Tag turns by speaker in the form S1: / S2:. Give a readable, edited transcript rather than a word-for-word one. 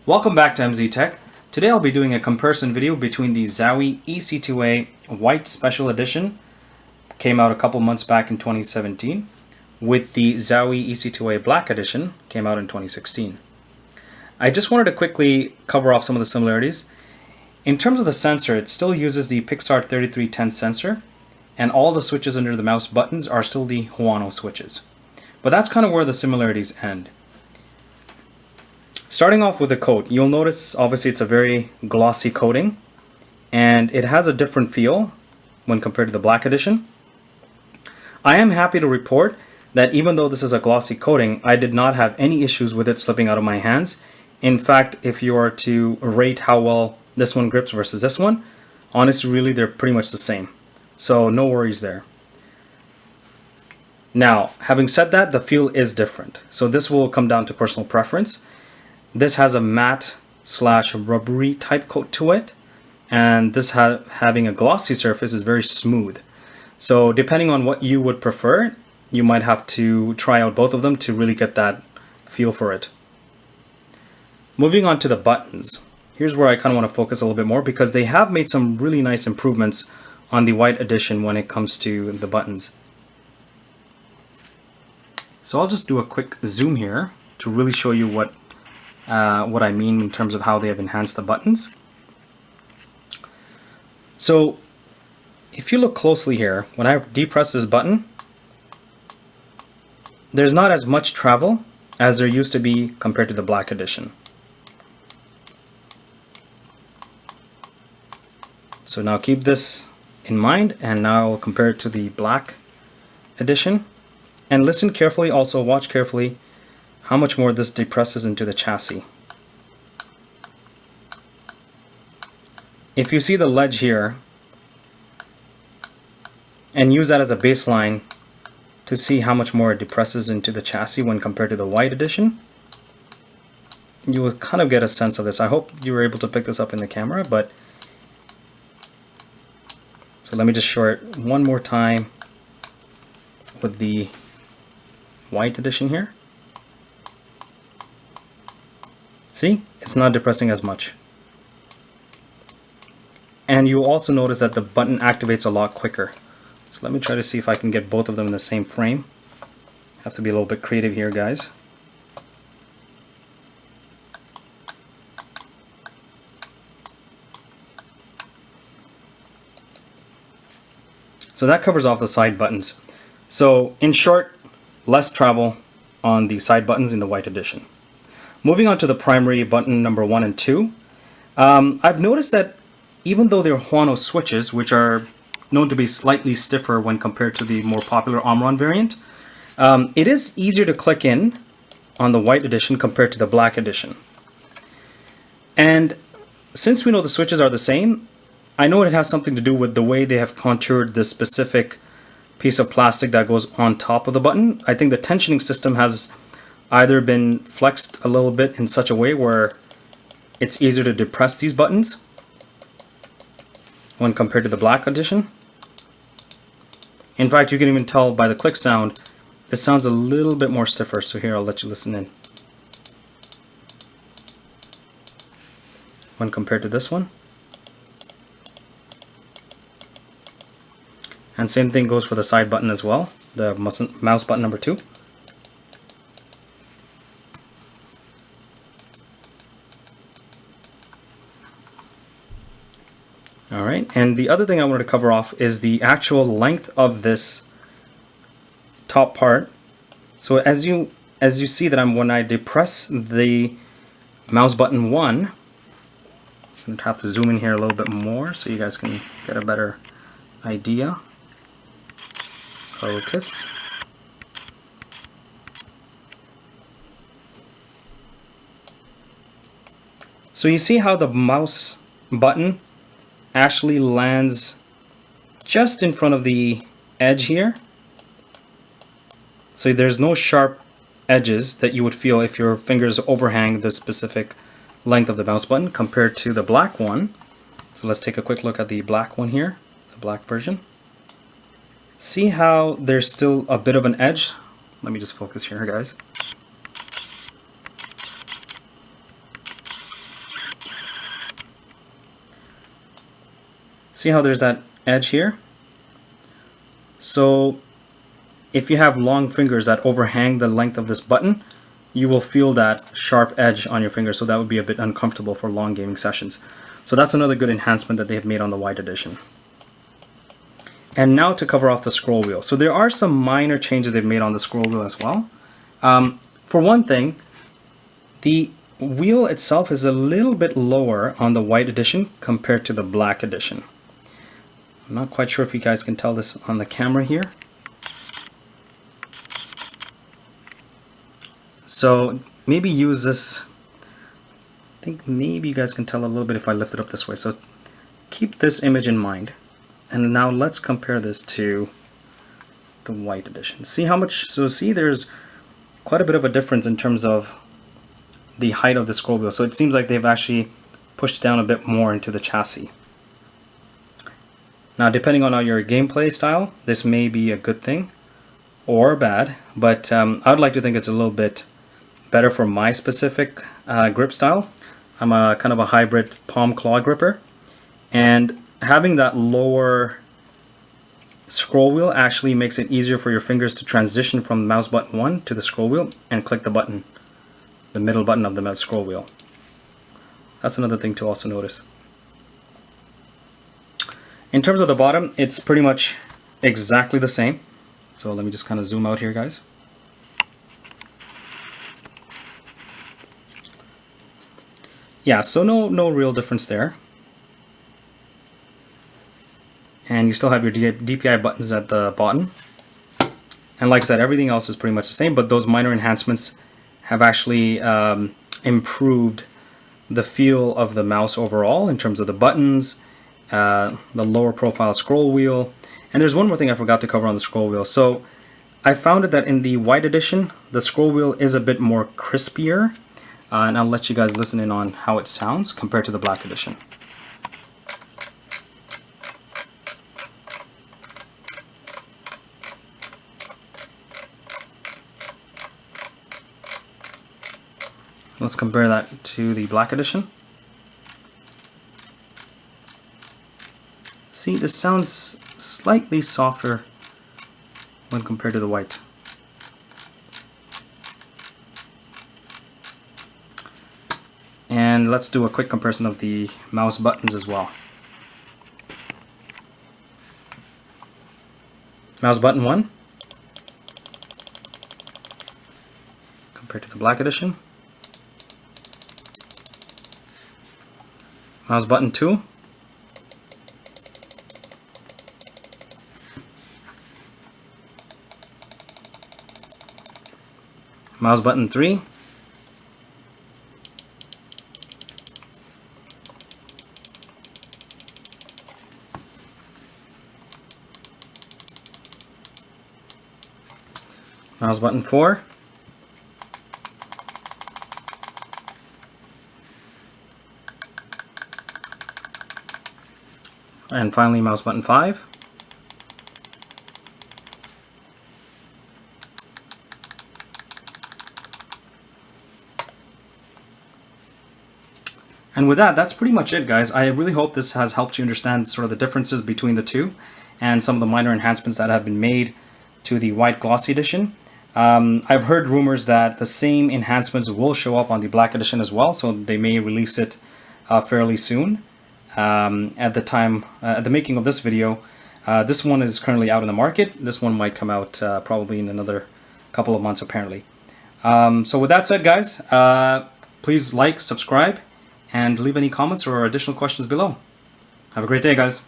S1: Welcome back to MZ Tech. Today I'll be doing a comparison video between the Zowie EC2A White Special Edition, came out a couple months back in 2017, with the Zowie EC2A Black Edition, came out in 2016. I just wanted to quickly cover off some of the similarities. In terms of the sensor, it still uses the Pixar 3310 sensor, and all the switches under the mouse buttons are still the Huano switches. But that's kind of where the similarities end. Starting off with the coat, you'll notice obviously it's a very glossy coating, and it has a different feel when compared to the Black Edition. I am happy to report that even though this is a glossy coating, I did not have any issues with it slipping out of my hands. In fact, if you are to rate how well this one grips versus this one, honestly, really, they're pretty much the same. So no worries there. Now, having said that, the feel is different. So this will come down to personal preference. This has a matte / rubbery type coat to it, and this having a glossy surface is very smooth. So depending on what you would prefer, you might have to try out both of them to really get that feel for it. Moving on to the buttons. Here's where I kind of want to focus a little bit more, because they have made some really nice improvements on the White Edition when it comes to the buttons. So I'll just do a quick zoom here to really show you what I mean in terms of how they have enhanced the buttons. So if you look closely here, when I depress this button, there's not as much travel as there used to be compared to the Black Edition. So now keep this in mind, and now I'll compare it to the Black Edition. And listen carefully, also watch carefully how much more this depresses into the chassis. If you see the ledge here, and use that as a baseline to see how much more it depresses into the chassis when compared to the White Edition, you will kind of get a sense of this. I hope you were able to pick this up in the camera, but so let me just show it one more time with the White Edition here. See, it's not depressing as much. And you'll also notice that the button activates a lot quicker. So let me try to see if I can get both of them in the same frame. Have to be a little bit creative here, guys. So that covers off the side buttons. So in short, less travel on the side buttons in the White Edition. Moving on to the primary button number 1 and 2, I've noticed that even though they're Huano switches, which are known to be slightly stiffer when compared to the more popular Omron variant, it is easier to click in on the White Edition compared to the Black Edition. And since we know the switches are the same, I know it has something to do with the way they have contoured the specific piece of plastic that goes on top of the button. I think the tensioning system has either been flexed a little bit in such a way where it's easier to depress these buttons when compared to the Black Edition. In fact, you can even tell by the click sound, it sounds a little bit more stiffer. So here, I'll let you listen in. When compared to this one. And same thing goes for the side button as well, the mouse button number 2. Alright, and the other thing I wanted to cover off is the actual length of this top part. So as you see that when I depress the mouse button 1, I'm going to have to zoom in here a little bit more so you guys can get a better idea. Focus. So you see how the mouse button actually lands just in front of the edge here. So there's no sharp edges that you would feel if your fingers overhang the specific length of the mouse button compared to the Black one. So let's take a quick look at the Black one here, the Black version. See how there's still a bit of an edge? Let me just focus here, guys. See how there's that edge here? So if you have long fingers that overhang the length of this button, you will feel that sharp edge on your finger, so that would be a bit uncomfortable for long gaming sessions. So that's another good enhancement that they have made on the White Edition. And now to cover off the scroll wheel. So there are some minor changes they've made on the scroll wheel as well. For one thing, the wheel itself is a little bit lower on the White Edition compared to the Black Edition. I'm not quite sure if you guys can tell this on the camera here. So maybe use this, I think maybe you guys can tell a little bit if I lift it up this way. So keep this image in mind. And now let's compare this to the White Edition. See how much, so see there's quite a bit of a difference in terms of the height of the scroll wheel. So it seems like they've actually pushed down a bit more into the chassis. Now depending on your gameplay style, this may be a good thing or bad, but I would like to think it's a little bit better for my specific grip style. I'm a kind of a hybrid palm claw gripper, and having that lower scroll wheel actually makes it easier for your fingers to transition from mouse button 1 to the scroll wheel and click the button, the middle button of the mouse scroll wheel. That's another thing to also notice. In terms of the bottom, it's pretty much exactly the same. So let me just kind of zoom out here, guys. Yeah, so no real difference there. And you still have your DPI buttons at the bottom. And like I said, everything else is pretty much the same, but those minor enhancements have actually improved the feel of the mouse overall in terms of the buttons, the lower profile scroll wheel. And there's one more thing I forgot to cover on the scroll wheel. So I found it that in the White Edition, the scroll wheel is a bit more crispier. And I'll let you guys listen in on how it sounds compared to the Black Edition. Let's compare that to the Black Edition. See, this sounds slightly softer when compared to the White. And let's do a quick comparison of the mouse buttons as well. Mouse button 1 compared to the Black Edition. Mouse button 2. Mouse button 3. Mouse button 4. And finally mouse button 5. And with that, that's pretty much it, guys. I really hope this has helped you understand sort of the differences between the two and some of the minor enhancements that have been made to the White Glossy Edition. I've heard rumors that the same enhancements will show up on the Black Edition as well, so they may release it fairly soon. At the making of this video, this one is currently out in the market. This one might come out probably in another couple of months, apparently. So with that said, guys, please like, subscribe, and leave any comments or additional questions below. Have a great day, guys.